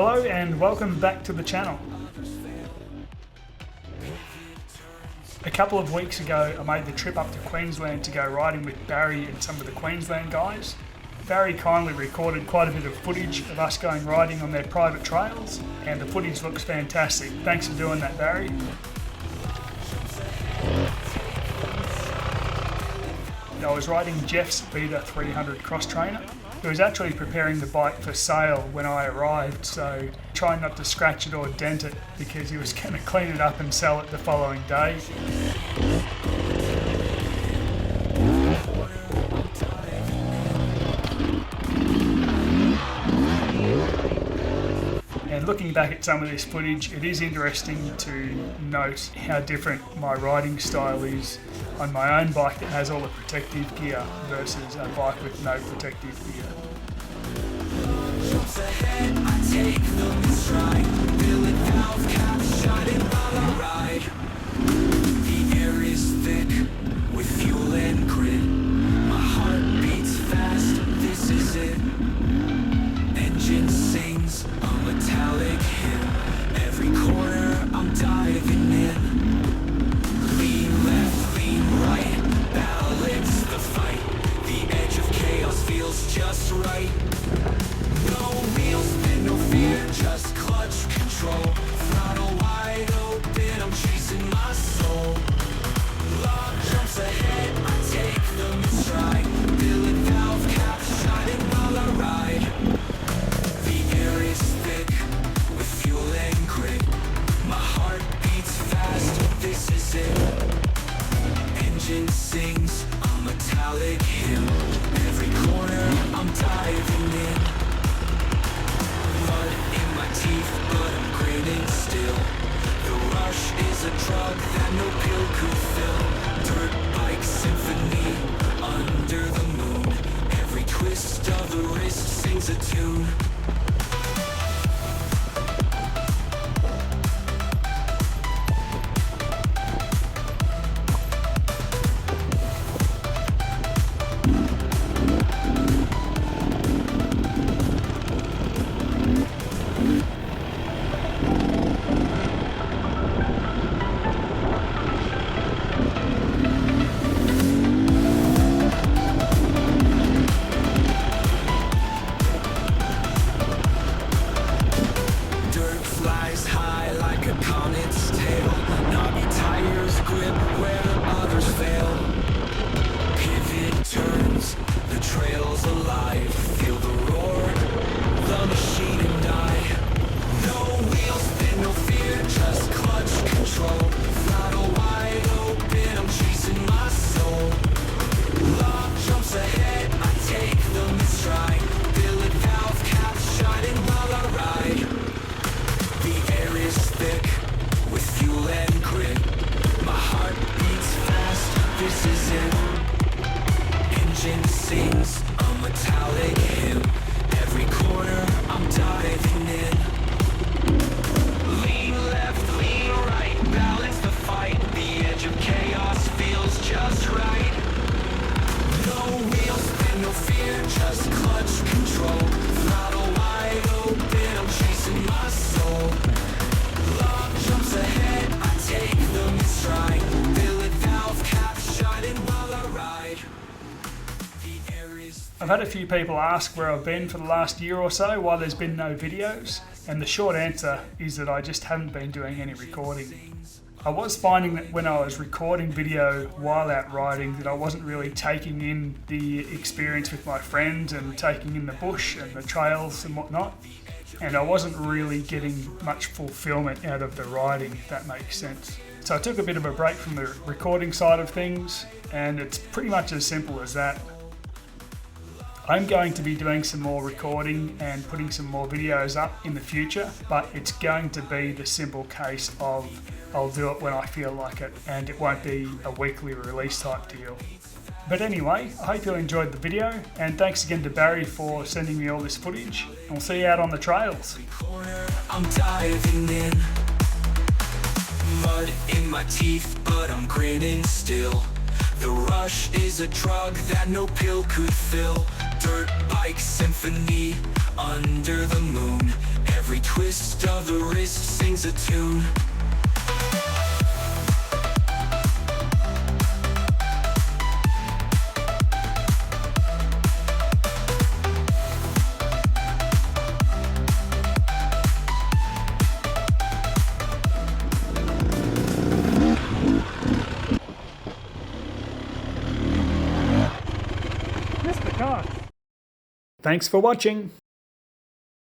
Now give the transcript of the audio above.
Hello and welcome back to the channel. A couple of weeks ago I made the trip up to Queensland to go riding with Barry and some of the Queensland guys. Barry kindly recorded quite a bit of footage of us going riding on their private trails, and the footage looks fantastic. Thanks for doing that, Barry. I was riding Jeff's Beta 300 Cross Trainer. He was actually preparing the bike for sale when I arrived, so trying not to scratch it or dent it because he was going to clean it up and sell it the following day. And looking back at some of this footage, it is interesting to note how different my riding style is on my own bike that has all the protective gear versus a bike with no protective gear. The air is thick with fuel and grit. My heart beats fast, this is it. Engine sings a metallic hymn. Every corner I'm diving in. Lean left, lean right, balance the fight. The edge of chaos feels just right. No wheels, no fear, just clutch control. Throttle wide open, I'm chasing my soul. Love jumps ahead, I take them in stride. Billet valve cap shining while I ride. The air is thick with fuel and grit. My heart beats fast, this is it. Engine sings a metallic hymn. Every corner I'm diving in. Blood in my teeth, but I'm grinning still. The rush is a drug that no pill could fill. Dirt bike symphony under the moon. Every twist of the wrist sings a tune. I've had a few people ask where I've been for the last year or so, why there's been no videos, and the short answer is that I just haven't been doing any recording. I was finding that when I was recording video while out riding that I wasn't really taking in the experience with my friends and taking in the bush and the trails and whatnot, and I wasn't really getting much fulfillment out of the riding, if that makes sense. So I took a bit of a break from the recording side of things, and it's pretty much as simple as that. I'm going to be doing some more recording and putting some more videos up in the future, but it's going to be the simple case of I'll do it when I feel like it, and it won't be a weekly release type deal. But anyway, I hope you enjoyed the video, and thanks again to Barry for sending me all this footage. I'll see you out on the trails. I'm diving in. Mud in my teeth, but I'm grinning still. The rush is a drug that no pill could fill. Dirt bike symphony under the moon. Every twist of the wrist sings a tune. Thanks for watching.